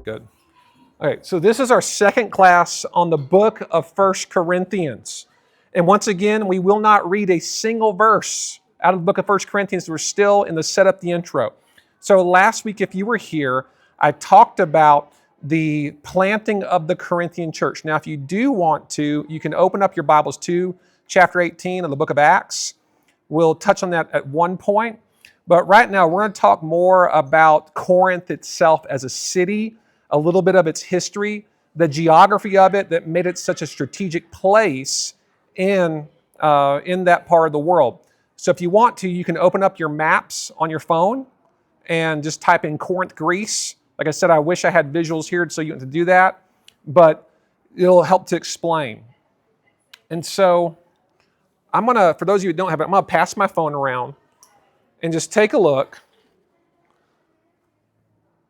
Good. Okay, so this is our second class on the book of 1 Corinthians. And once again, we will not read a single verse out of the book of 1 Corinthians. We're still in the setup, the intro. So last week, if you were here, I talked about the planting of the Corinthian church. Now, if you do want to, you can open up your Bibles to chapter 18 of the book of Acts. We'll touch on that at one point. But right now, we're going to talk more about Corinth itself as a city, a little bit of its history, the geography of it that made it such a strategic place in that part of the world. So if you want to, you can open up your maps on your phone and just type in Corinth, Greece. Like I said, I wish I had visuals here so you can do that, but it'll help to explain. And so I'm going to, for those of you who don't have it, I'm going to pass my phone around and just take a look.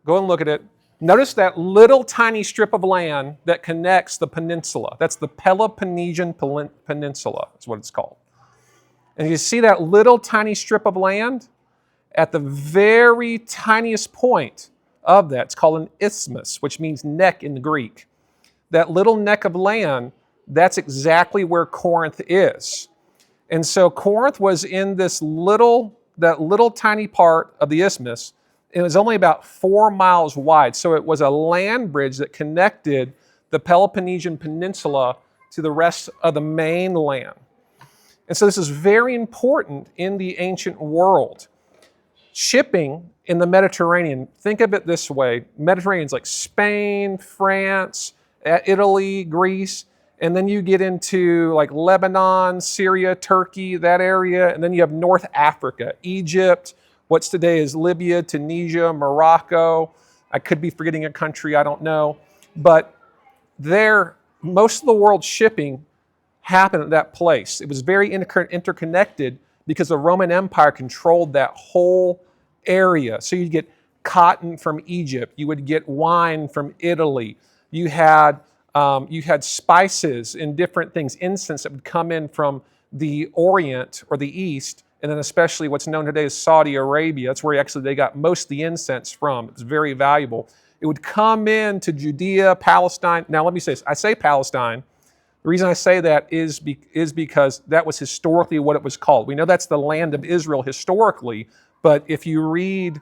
Go and look at it. Notice that little tiny strip of land that connects the peninsula. That's the Peloponnesian Peninsula, is what it's called. And you see that little tiny strip of land? At the very tiniest point of that, it's called an isthmus, which means neck in the Greek. That little neck of land, that's exactly where Corinth is. And so Corinth was in that little tiny part of the isthmus. It was only about 4 miles wide. So it was a land bridge that connected the Peloponnesian Peninsula to the rest of the mainland. And so this is very important in the ancient world. Shipping in the Mediterranean, think of it this way. Mediterranean's like Spain, France, Italy, Greece, and then you get into like Lebanon, Syria, Turkey, that area, and then you have North Africa, Egypt, what's today is Libya, Tunisia, Morocco. I could be forgetting a country, I don't know. But there, most of the world's shipping happened at that place. It was very interconnected because the Roman Empire controlled that whole area. So you'd get cotton from Egypt. You would get wine from Italy. You had spices and different things, incense that would come in from the Orient or the East, and then especially what's known today as Saudi Arabia. That's where they got most of the incense from. It's very valuable. It would come into Judea, Palestine. Now let me say this. I say Palestine. The reason I say that is because that was historically what it was called. We know that's the land of Israel historically, but if you read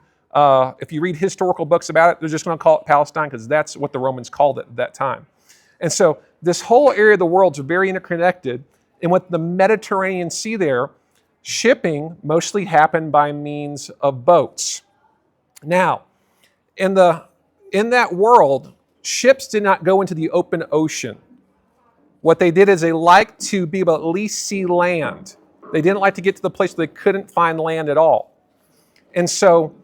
historical books about it, they're just going to call it Palestine because that's what the Romans called it at that time. And so this whole area of the world is very interconnected. And with the Mediterranean Sea there, shipping mostly happened by means of boats. Now, in that world, ships did not go into the open ocean. What they did is they liked to be able to at least see land. They didn't like to get to the place where they couldn't find land at all. And so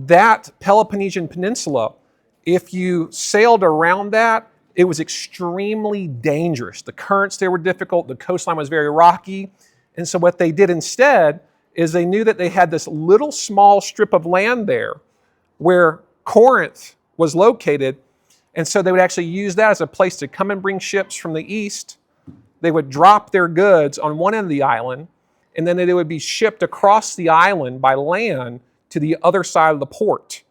that Peloponnesian Peninsula, if you sailed around that, it was extremely dangerous. The currents there were difficult. The coastline was very rocky. And so what they did instead is they knew that they had this little small strip of land there where Corinth was located. And so they would actually use that as a place to come and bring ships from the east. They would drop their goods on one end of the island, and then they would be shipped across the island by land to the other side of the port.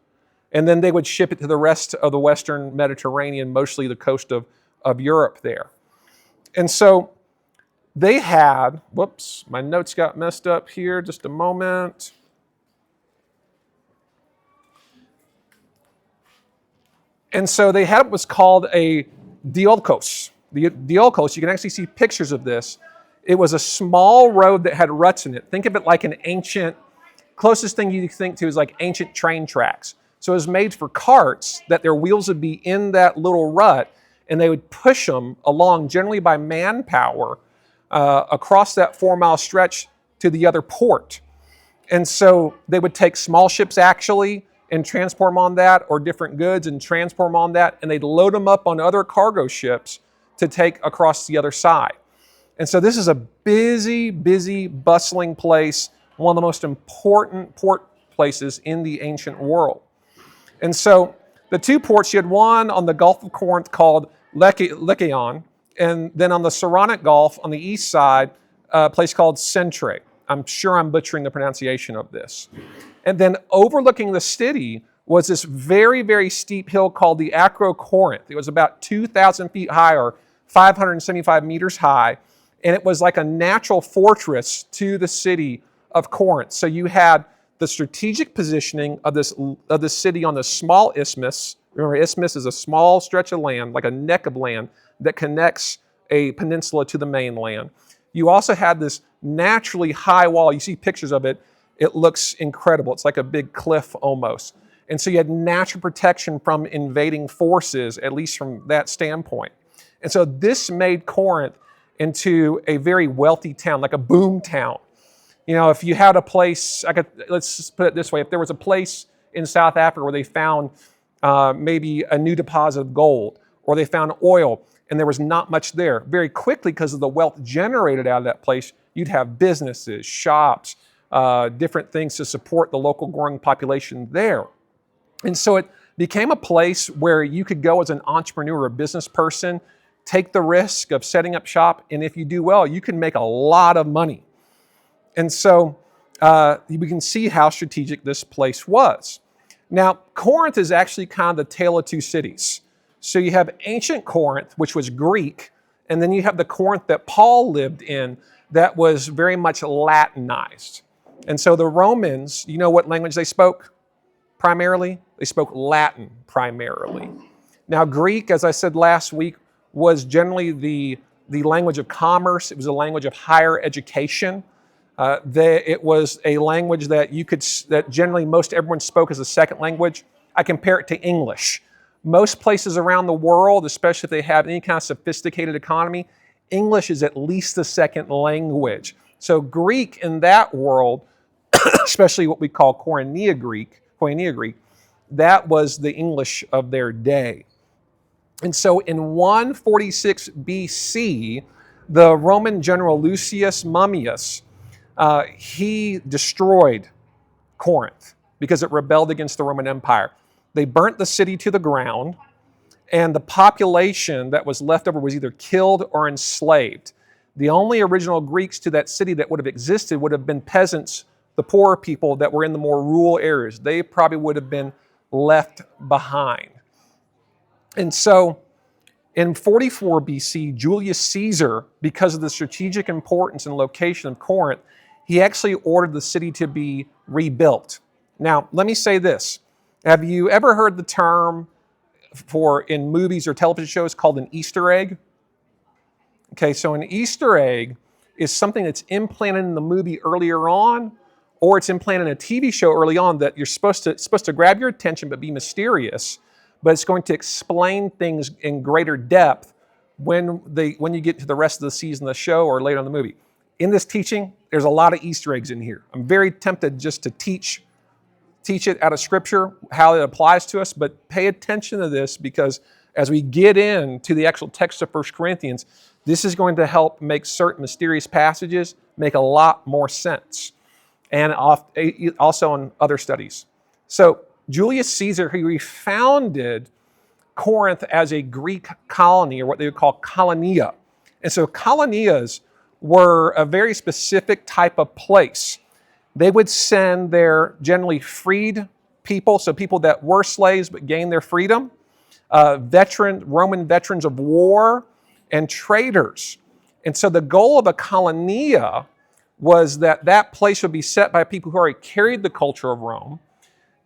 And then they would ship it to the rest of the Western Mediterranean, mostly the coast of Europe there. And so they had, whoops, my notes got messed up here, just a moment. And so they had what was called a diolkos. The diolkos, you can actually see pictures of this. It was a small road that had ruts in it. Think of it like an ancient, closest thing you think to is like ancient train tracks. So it was made for carts that their wheels would be in that little rut, and they would push them along, generally by manpower, across that 4-mile stretch to the other port. And so they would take small ships actually and transport them on that, or different goods and transport them on that, and they'd load them up on other cargo ships to take across the other side. And so this is a busy, bustling place, one of the most important port places in the ancient world. And so the two ports, you had one on the Gulf of Corinth called Lycaon, and then on the Saronic Gulf on the east side, a place called Centre. I'm sure I'm butchering the pronunciation of this. And then overlooking the city was this very, very steep hill called the Corinth. It was about 2,000 feet high, or 575 meters high, and it was like a natural fortress to the city of Corinth. So you had the strategic positioning of this city on the small isthmus. Remember, isthmus is a small stretch of land, like a neck of land, that connects a peninsula to the mainland. You also had this naturally high wall. You see pictures of it. It looks incredible. It's like a big cliff almost. And so you had natural protection from invading forces, at least from that standpoint. And so this made Corinth into a very wealthy town, like a boom town. You know, if you had a place, let's just put it this way, if there was a place in South Africa where they found maybe a new deposit of gold, or they found oil, and there was not much there, very quickly, because of the wealth generated out of that place, you'd have businesses, shops, different things to support the local growing population there. And so it became a place where you could go as an entrepreneur or a business person, take the risk of setting up shop, and if you do well, you can make a lot of money. And so we can see how strategic this place was. Now, Corinth is actually kind of the tale of two cities. So you have ancient Corinth, which was Greek, and then you have the Corinth that Paul lived in that was very much Latinized. And so the Romans, you know what language they spoke primarily? They spoke Latin primarily. Now, Greek, as I said last week, was generally the language of commerce. It was a language of higher education. It was a language that generally most everyone spoke as a second language. I compare it to English. Most places around the world, especially if they have any kind of sophisticated economy, English is at least the second language. So Greek in that world, especially what we call Koinonia Greek, that was the English of their day. And so in 146 BC, the Roman general Lucius Mummius, he destroyed Corinth because it rebelled against the Roman Empire. They burnt the city to the ground, and the population that was left over was either killed or enslaved. The only original Greeks to that city that would have existed would have been peasants, the poorer people that were in the more rural areas. They probably would have been left behind. And so in 44 BC, Julius Caesar, because of the strategic importance and location of Corinth, he actually ordered the city to be rebuilt. Now, let me say this. Have you ever heard the term in movies or television shows called an Easter egg? Okay, so an Easter egg is something that's implanted in the movie earlier on, or it's implanted in a TV show early on that you're supposed to grab your attention but be mysterious, but it's going to explain things in greater depth when you get to the rest of the season of the show or later in the movie. In this teaching, there's a lot of Easter eggs in here. I'm very tempted just to teach it out of Scripture, how it applies to us, but pay attention to this, because as we get into the actual text of 1 Corinthians, this is going to help make certain mysterious passages make a lot more sense, and also in other studies. So Julius Caesar, he refounded Corinth as a Greek colony, or what they would call colonia. And so colonias were a very specific type of place. They would send their generally freed people, so people that were slaves but gained their freedom, Roman veterans of war, and traders. And so the goal of a colonia was that place would be set by people who already carried the culture of Rome.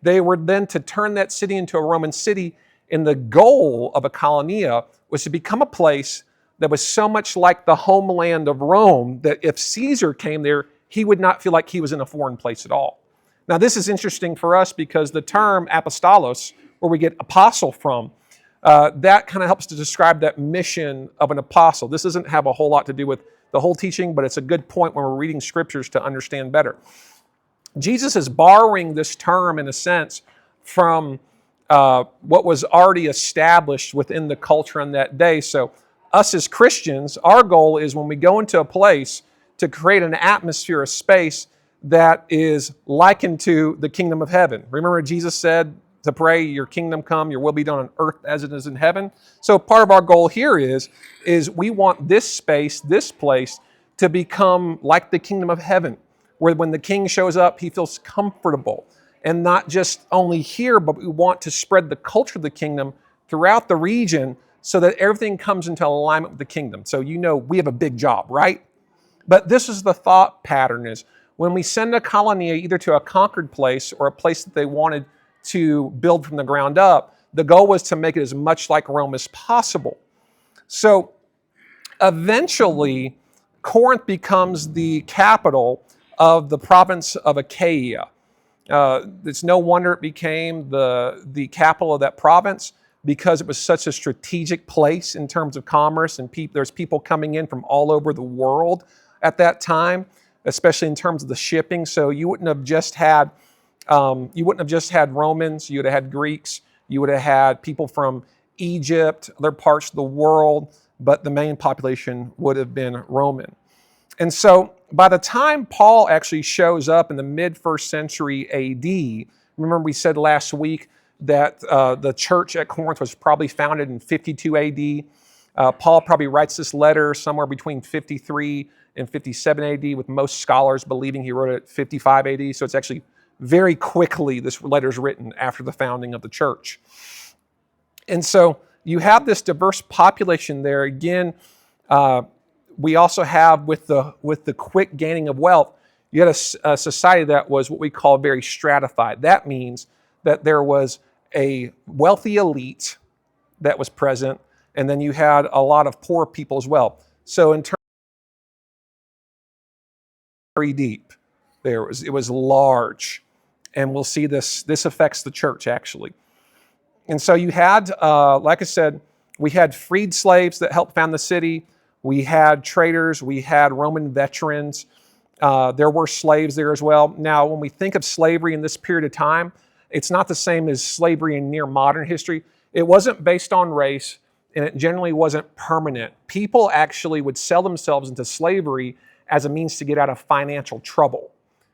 They were then to turn that city into a Roman city, and the goal of a colonia was to become a place that was so much like the homeland of Rome that if Caesar came there, he would not feel like he was in a foreign place at all. Now, this is interesting for us because the term apostolos, where we get apostle from, that kind of helps to describe that mission of an apostle. This doesn't have a whole lot to do with the whole teaching, but it's a good point when we're reading scriptures to understand better. Jesus is borrowing this term, in a sense, from what was already established within the culture in that day. So us as Christians, our goal is when we go into a place to create an atmosphere, a space that is likened to the kingdom of heaven. Remember, Jesus said to pray, your kingdom come, your will be done on earth as it is in heaven. So part of our goal here is we want this space, this place, to become like the kingdom of heaven, where when the king shows up, he feels comfortable. and not just only here, but we want to spread the culture of the kingdom throughout the region so that everything comes into alignment with the kingdom. So we have a big job, right? But this is the thought pattern is when we send a colony either to a conquered place or a place that they wanted to build from the ground up, the goal was to make it as much like Rome as possible. So eventually, Corinth becomes the capital of the province of Achaia. It's no wonder it became the capital of that province because it was such a strategic place in terms of commerce, and there's people coming in from all over the world at that time, especially in terms of the shipping. So you wouldn't have just had Romans, you would have had Greeks, you would have had people from Egypt, other parts of the world, but the main population would have been Roman. And so by the time Paul actually shows up in the mid-first century AD, remember we said last week that the church at Corinth was probably founded in 52 AD. Paul probably writes this letter somewhere between 53 and 57 AD, with most scholars believing he wrote it at 55 AD. So it's actually very quickly, this letter is written after the founding of the church. And so you have this diverse population there. Again, we also have with the quick gaining of wealth, you had a society that was what we call very stratified. That means that there was a wealthy elite that was present, and then you had a lot of poor people as well. So in terms very deep, it was large, and we'll see this affects the church actually. And so you had, like I said, we had freed slaves that helped found the city. We had traders. We had Roman veterans. There were slaves there as well. Now, when we think of slavery in this period of time, it's not the same as slavery in near modern history. It wasn't based on race, and it generally wasn't permanent. People actually would sell themselves into slavery as a means to get out of financial trouble.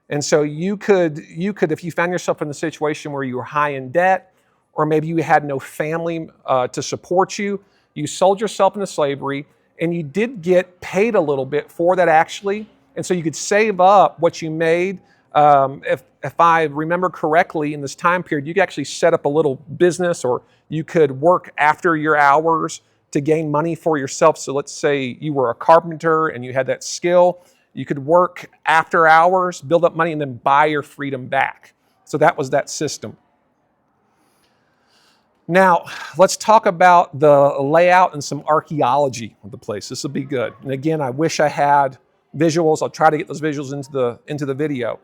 And so you could, if you found yourself in a situation where you were high in debt, or maybe you had no family to support you, you sold yourself into slavery, and you did get paid a little bit for that actually. And so you could save up what you made. If I remember correctly, in this time period, you could actually set up a little business, or you could work after your hours to gain money for yourself. So let's say you were a carpenter and you had that skill. You could work after hours, build up money, and then buy your freedom back. So that was that system. Now, let's talk about the layout and some archaeology of the place. This will be good. And again, I wish I had visuals. I'll try to get those visuals into the video.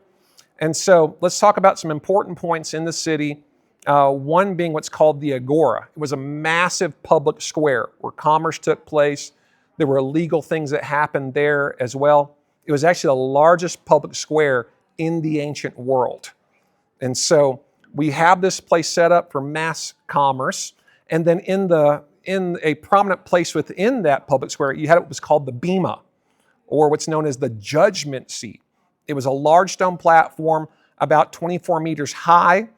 And so let's talk about some important points in the city. One being what's called the Agora. It was a massive public square where commerce took place. There were illegal things that happened there as well. It was actually the largest public square in the ancient world. And so we have this place set up for mass commerce. And then in a prominent place within that public square, you had what was called the Bema, or what's known as the judgment seat. It was a large stone platform about 24 meters high,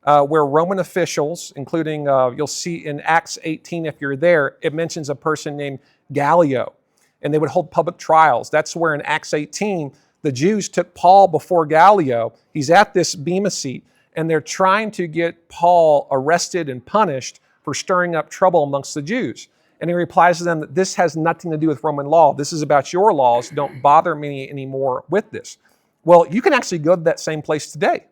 where Roman officials, including, you'll see in Acts 18, if you're there, it mentions a person named Gallio, and they would hold public trials. That's where in Acts 18, the Jews took Paul before Gallio. He's at this Bema seat, and they're trying to get Paul arrested and punished for stirring up trouble amongst the Jews. And he replies to them that this has nothing to do with Roman law. This is about your laws. Don't bother me anymore with this. Well, you can actually go to that same place today.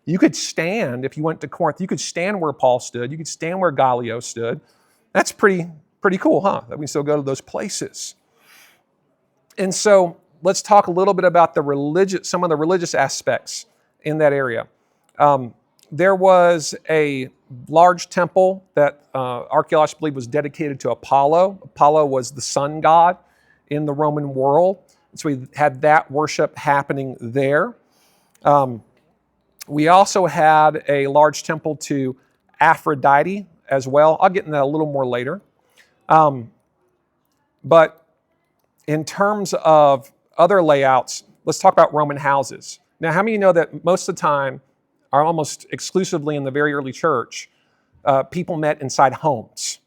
You could stand, if you went to Corinth, you could stand where Paul stood. You could stand where Gallio stood. That's pretty cool, huh? That we still go to those places. And so let's talk a little bit about some of the religious aspects in that area. There was a large temple that archaeologists believe was dedicated to Apollo. Apollo was the sun god in the Roman world. So we had that worship happening there. We also had a large temple to Aphrodite as well. I'll get into that a little more later. But in terms of other layouts, let's talk about Roman houses. Now, how many of you know that most of the time, or almost exclusively in the very early church, people met inside homes?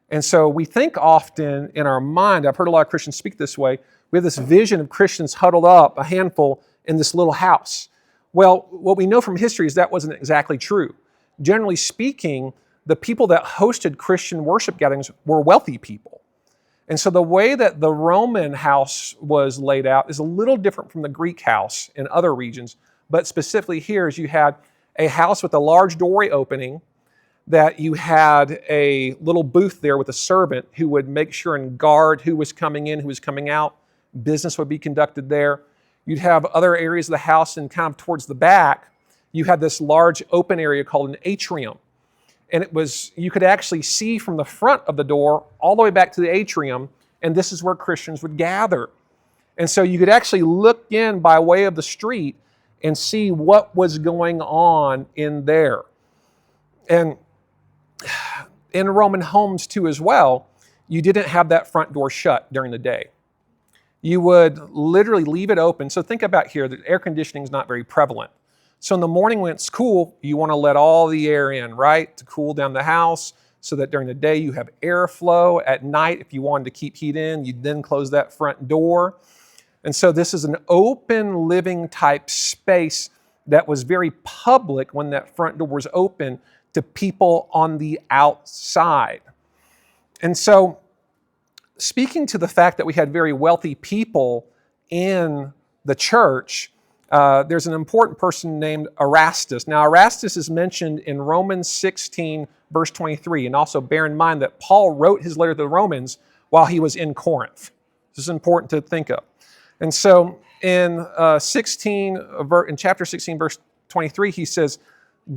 And so we think often in our mind, I've heard a lot of Christians speak this way, we have this vision of Christians huddled up, a handful, in this little house. Well, what we know from history is that wasn't exactly true. Generally speaking, the people that hosted Christian worship gatherings were wealthy people. And so the way that the Roman house was laid out is a little different from the Greek house in other regions, but specifically here is you had a house with a large doorway opening, that you had a little booth there with a servant who would make sure and guard who was coming in, who was coming out. Business would be conducted there. You'd have other areas of the house, and kind of towards the back, you had this large open area called an atrium. And you could actually see from the front of the door all the way back to the atrium, and this is where Christians would gather. And so you could actually look in by way of the street and see what was going on in there. And in Roman homes too as well, you didn't have that front door shut during the day. You would literally leave it open. So think about here, that air conditioning is not very prevalent. So in the morning when it's cool, you want to let all the air in, right? To cool down the house so that during the day you have airflow. At night, if you wanted to keep heat in, you'd then close that front door. And so this is an open living type space that was very public when that front door was open to people on the outside. And so, speaking to the fact that we had very wealthy people in the church, there's an important person named Erastus. Now, Erastus is mentioned in Romans 16, verse 23, and also bear in mind that Paul wrote his letter to the Romans while he was in Corinth. This is important to think of. And so, in chapter 16, verse 23, he says,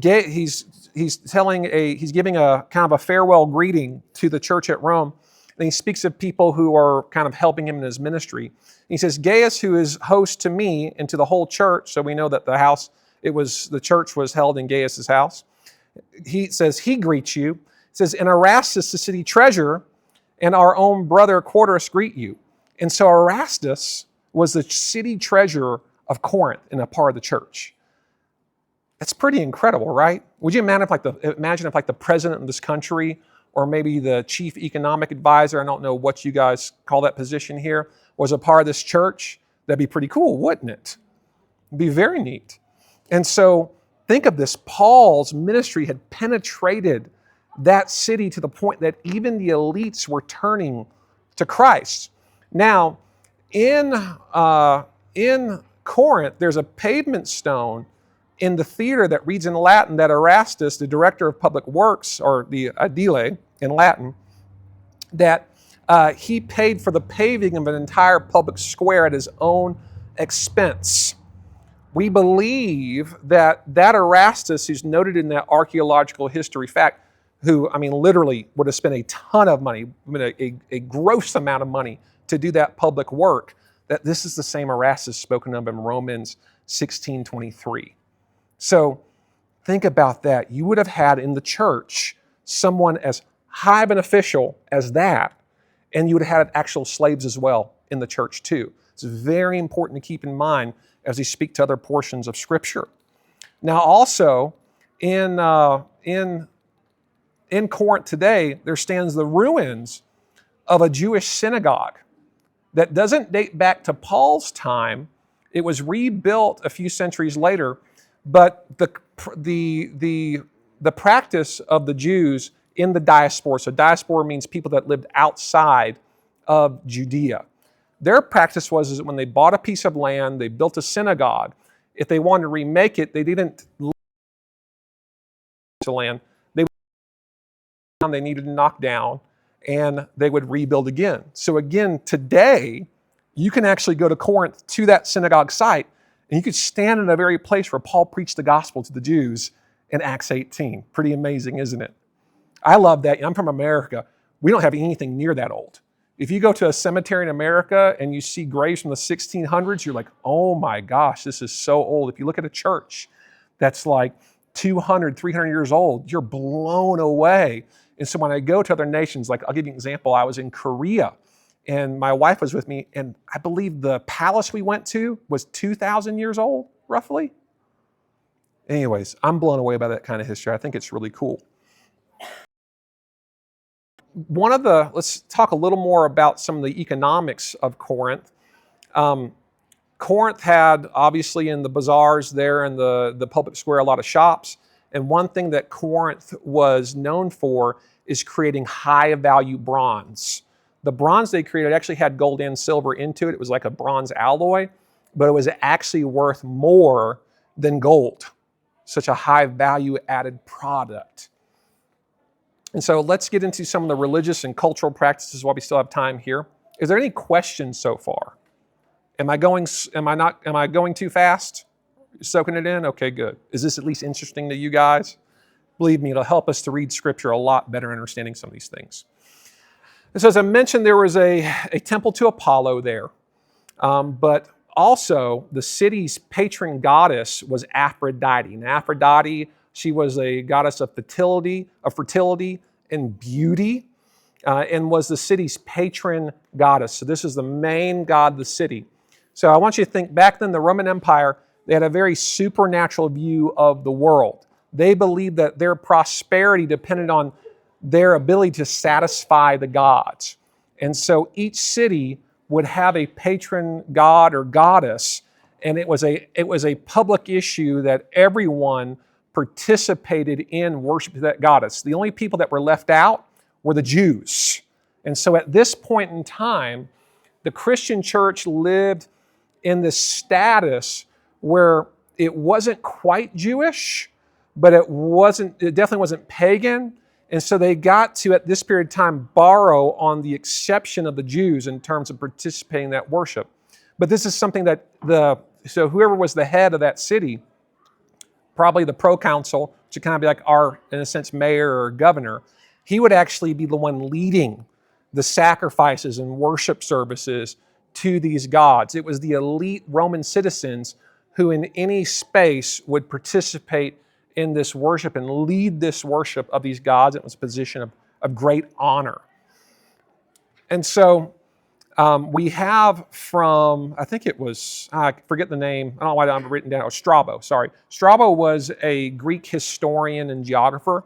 he's giving a kind of a farewell greeting to the church at Rome. And he speaks of people who are kind of helping him in his ministry. He says, Gaius, who is host to me and to the whole church, so we know that the church was held in Gaius's house. He says, he greets you. He says, and Erastus, the city treasurer, and our own brother Quartus greet you. And so Erastus was the city treasurer of Corinth and a part of the church. That's pretty incredible, right? Would you imagine if the president of this country, or maybe the chief economic advisor, I don't know what you guys call that position here, was a part of this church? That'd be pretty cool, wouldn't it? It'd be very neat. And so think of this. Paul's ministry had penetrated that city to the point that even the elites were turning to Christ. Now, in Corinth, there's a pavement stone in the theater that reads in Latin that Erastus, the director of public works, or the aedile in Latin, that he paid for the paving of an entire public square at his own expense. We believe that Erastus, who's noted in that archaeological history fact, who, literally would have spent a ton of money, a gross amount of money to do that public work, that this is the same Erastus spoken of in Romans 16:23. So think about that. You would have had in the church someone as high of an official as that, and you would have had actual slaves as well in the church too. It's very important to keep in mind as we speak to other portions of Scripture. Now also, in Corinth today, there stands the ruins of a Jewish synagogue that doesn't date back to Paul's time. It was rebuilt a few centuries later. But the practice of the Jews in the diaspora, so diaspora means people that lived outside of Judea. Their practice was that when they bought a piece of land, they built a synagogue. If they wanted to remake it, they didn't leave the land. They needed to knock down, and they would rebuild again. So again, today, you can actually go to Corinth to that synagogue site, and you could stand in the very place where Paul preached the gospel to the Jews in Acts 18. Pretty amazing, isn't it? I love that. I'm from America. We don't have anything near that old. If you go to a cemetery in America and you see graves from the 1600s, you're like, oh my gosh, this is so old. If you look at a church that's like 200, 300 years old, you're blown away. And so when I go to other nations, like I'll give you an example. I was in Korea, and my wife was with me, and I believe the palace we went to was 2,000 years old, roughly. Anyways, I'm blown away by that kind of history. I think it's really cool. Let's talk a little more about some of the economics of Corinth. Corinth had, obviously, in the bazaars there in the public square, a lot of shops. And one thing that Corinth was known for is creating high-value bronze. The bronze they created actually had gold and silver into it. It was like a bronze alloy, but it was actually worth more than gold. Such a high-value added product. And so let's get into some of the religious and cultural practices while we still have time here. Is there any questions so far? Am I going too fast? Soaking it in? Okay, good. Is this at least interesting to you guys? Believe me, it'll help us to read Scripture a lot better, understanding some of these things. And so as I mentioned, there was a temple to Apollo there. But also, the city's patron goddess was Aphrodite. And Aphrodite, she was a goddess of fertility and beauty, and was the city's patron goddess. So this is the main god of the city. So I want you to think, back then, the Roman Empire, they had a very supernatural view of the world. They believed that their prosperity depended on their ability to satisfy the gods. And so each city would have a patron god or goddess, and it was a public issue that everyone participated in worship to that goddess. The only people that were left out were the Jews. And so at this point in time, the Christian church lived in this status where it wasn't quite Jewish, but it definitely wasn't pagan. And so they got to, at this period of time, borrow on the exception of the Jews in terms of participating in that worship. But this is something that so whoever was the head of that city, probably the proconsul, which would kind of be like our, in a sense, mayor or governor, he would actually be the one leading the sacrifices and worship services to these gods. It was the elite Roman citizens who in any space would participate in this worship and lead this worship of these gods. It was a position of great honor. And so we have from, I think it was, I forget the name, I don't know why I'm written down, Strabo, sorry. Strabo was a Greek historian and geographer.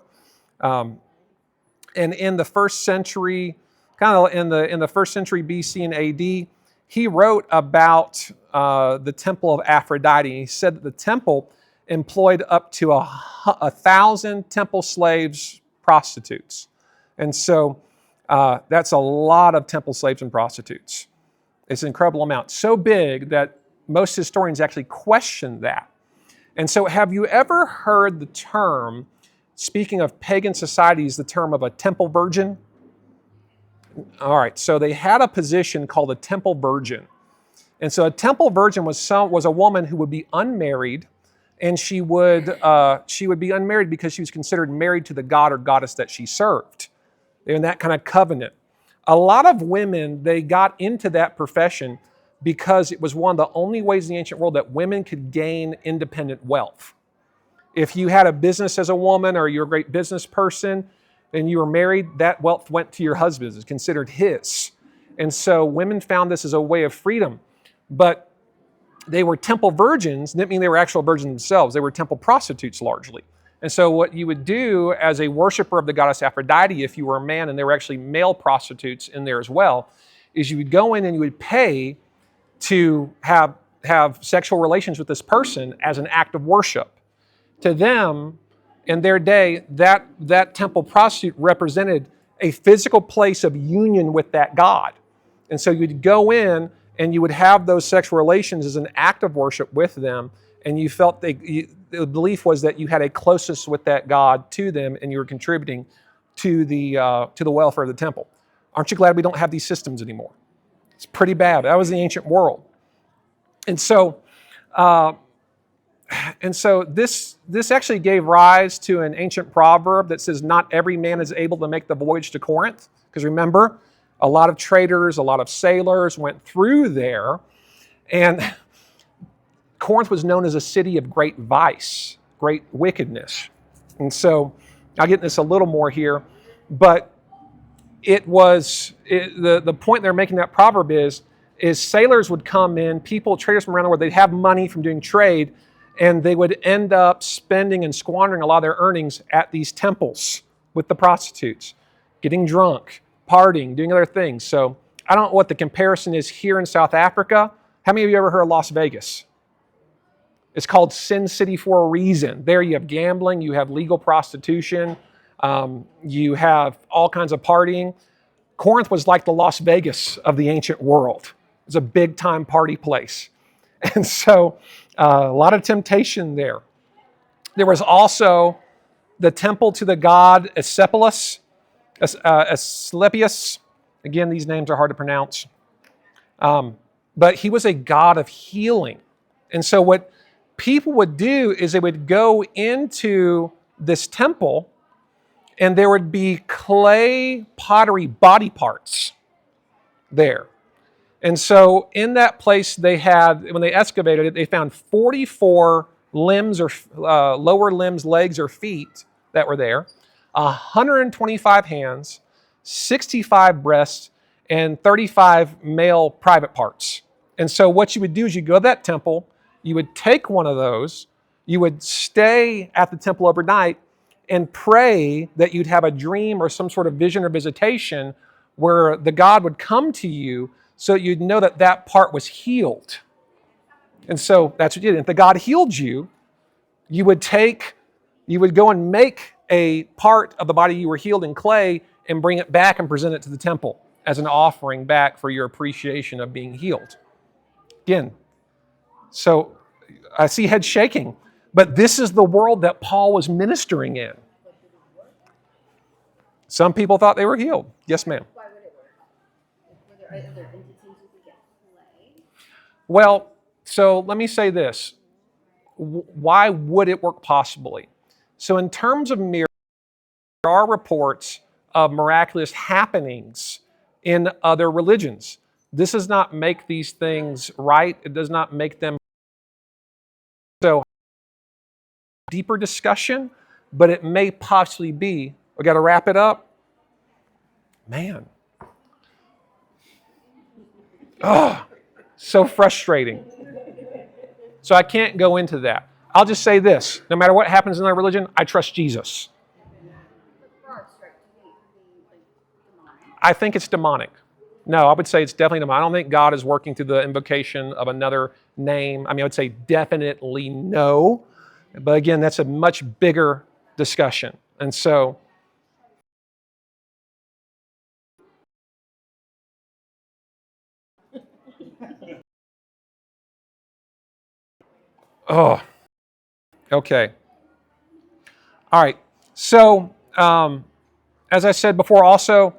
And in the first century, kind of in the first century BC and AD, he wrote about the temple of Aphrodite. He said that the temple employed up to 1,000 temple slaves, prostitutes. And so that's a lot of temple slaves and prostitutes. It's an incredible amount. So big that most historians actually question that. And so have you ever heard the term, speaking of pagan societies, the term of a temple virgin? All right, so they had a position called a temple virgin. And so a temple virgin was a woman who would be unmarried, and she would be unmarried because she was considered married to the god or goddess that she served. They're in that kind of covenant. A lot of women, they got into that profession because it was one of the only ways in the ancient world that women could gain independent wealth. If you had a business as a woman or you're a great business person and you were married, that wealth went to your husband. It's considered his. And so women found this as a way of freedom. But they were temple virgins. Didn't mean they were actual virgins themselves. They were temple prostitutes largely. And so what you would do as a worshiper of the goddess Aphrodite, if you were a man, and there were actually male prostitutes in there as well, is you would go in and you would pay to have sexual relations with this person as an act of worship. To them, in their day, that temple prostitute represented a physical place of union with that god. And so you'd go in and you would have those sexual relations as an act of worship with them, and you felt the belief was that you had a closeness with that god to them, and you were contributing to the welfare of the temple. Aren't you glad we don't have these systems anymore? It's pretty bad. That was the ancient world. And so this actually gave rise to an ancient proverb that says, not every man is able to make the voyage to Corinth. Because remember, a lot of traders, a lot of sailors went through there. And Corinth was known as a city of great vice, great wickedness. And so I'll get into this a little more here. But the point they're making that proverb is sailors would come in, traders from around the world, they'd have money from doing trade, and they would end up spending and squandering a lot of their earnings at these temples with the prostitutes, getting drunk, partying, doing other things. So I don't know what the comparison is here in South Africa, How many of you ever heard of Las Vegas? It's called Sin City for a reason. There you have gambling, you have legal prostitution, you have all kinds of partying. Corinth was like the Las Vegas of the ancient world. It's a big time party place. And so a lot of temptation there. There was also the temple to the god Asclepius. Again, these names are hard to pronounce. But he was a god of healing. And so what people would do is they would go into this temple and there would be clay pottery body parts there. And so in that place they had, when they excavated it, they found 44 limbs or lower limbs, legs or feet that were there, 125 hands, 65 breasts, and 35 male private parts. And so what you would do is you go to that temple, you would take one of those, you would stay at the temple overnight and pray that you'd have a dream or some sort of vision or visitation where the God would come to you so that you'd know that that part was healed. And so that's what you did. If the God healed you, you would go and make a part of the body you were healed in clay and bring it back and present it to the temple as an offering back for your appreciation of being healed. Again, so I see heads shaking, but this is the world that Paul was ministering in. Some people thought they were healed. Yes, ma'am. Why would it work? Were there other entities you could get clay? Well, so let me say this. Why would it work possibly? So in terms of miracles, there are reports of miraculous happenings in other religions. This does not make these things right. It does not make them so deeper discussion, but it may possibly be. We got to wrap it up. Man. Oh, so frustrating. So I can't go into that. I'll just say this. No matter what happens in our religion, I trust Jesus. I think it's demonic. No, I would say it's definitely demonic. I don't think God is working through the invocation of another name. I mean, I would say definitely no. But again, that's a much bigger discussion. And so, oh, okay. All right. So, as I said before, also,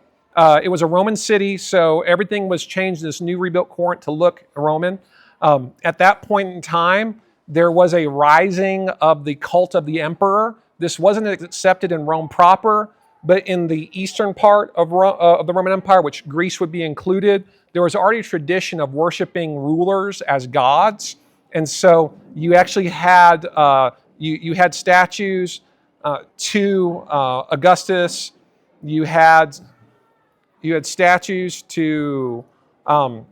it was a Roman city, so everything was changed, this new rebuilt Corinth, to look Roman. At that point in time, there was a rising of the cult of the emperor. This wasn't accepted in Rome proper, but in the eastern part of the Roman Empire, which Greece would be included, there was already a tradition of worshiping rulers as gods. And so you actually had you had statues to Augustus. You had statues to I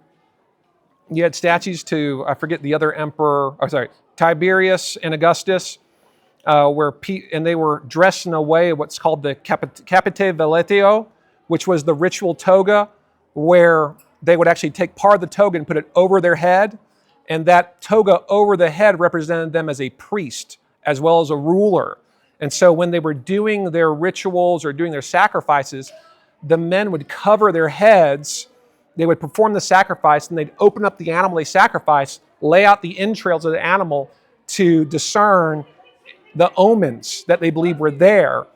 forget the other emperor. Oh, sorry, Tiberius and Augustus, and they were dressed in a way what's called the capite velatio, which was the ritual toga, where they would actually take part of the toga and put it over their head, and that toga over the head represented them as a priest as well as a ruler. And so when they were doing their rituals or doing their sacrifices, the men would cover their heads, they would perform the sacrifice, and they'd open up the animal they sacrificed, lay out the entrails of the animal to discern the omens that they believed were there.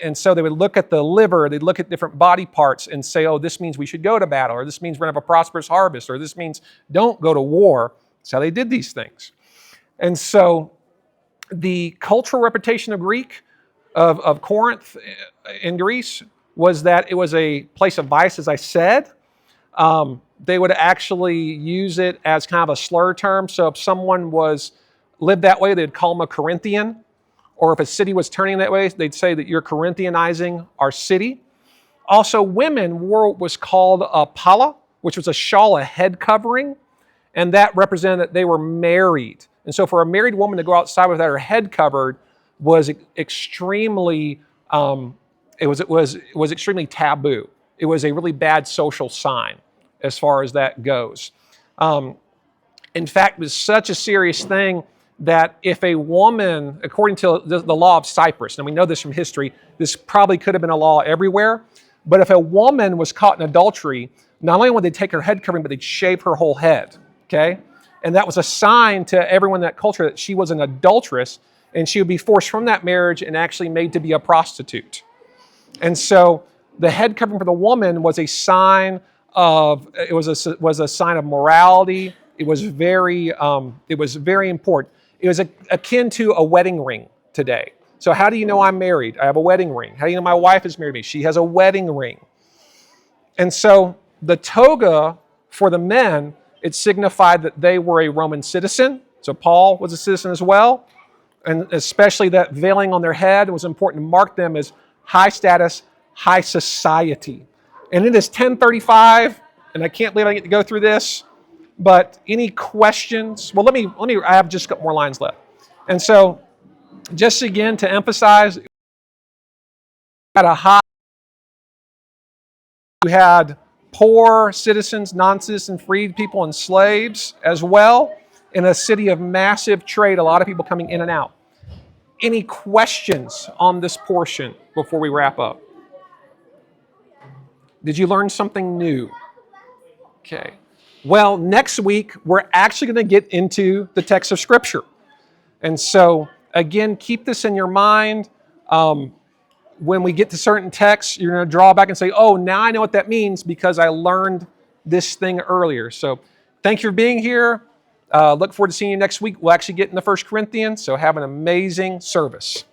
And so they would look at the liver, they'd look at different body parts and say, oh, this means we should go to battle, or this means we're going to have a prosperous harvest, or this means don't go to war. That's how they did these things. And so the cultural reputation of Corinth in Greece was that it was a place of vice, as I said. They would actually use it as kind of a slur term. So if someone lived that way, they'd call them a Corinthian. Or if a city was turning that way, they'd say that you're Corinthianizing our city. Also, women wore what was called a palla, which was a shawl, a head covering, and that represented that they were married. And so for a married woman to go outside without her head covered was extremely, it was extremely taboo. It was a really bad social sign as far as that goes. In fact, it was such a serious thing that if a woman, according to the law of Cyprus, and we know this from history, this probably could have been a law everywhere, but if a woman was caught in adultery, not only would they take her head covering, but they'd shave her whole head, okay? And that was a sign to everyone in that culture that she was an adulteress, and she would be forced from that marriage and actually made to be a prostitute. And so the head covering for the woman was a sign of, it was a sign of morality. It was very important. It was akin to a wedding ring today. So how do you know I'm married? I have a wedding ring. How do you know my wife is married to me? She has a wedding ring. And so the toga for the men, it signified that they were a Roman citizen. So Paul was a citizen as well. And especially that veiling on their head was important to mark them as high status, high society. And it is 10:35, and I can't believe I get to go through this. But any questions? Well, let me. I have just a couple more lines left. And so, just again to emphasize, at a high, you had poor citizens, non-citizen, freed people, and slaves as well. In a city of massive trade, a lot of people coming in and out. Any questions on this portion before we wrap up? Did you learn something new? Okay. Well, next week, we're actually going to get into the text of Scripture. And so, again, keep this in your mind. When we get to certain texts, you're going to draw back and say, oh, now I know what that means because I learned this thing earlier. So thank you for being here. Look forward to seeing you next week. We'll actually get into 1 Corinthians, so have an amazing service.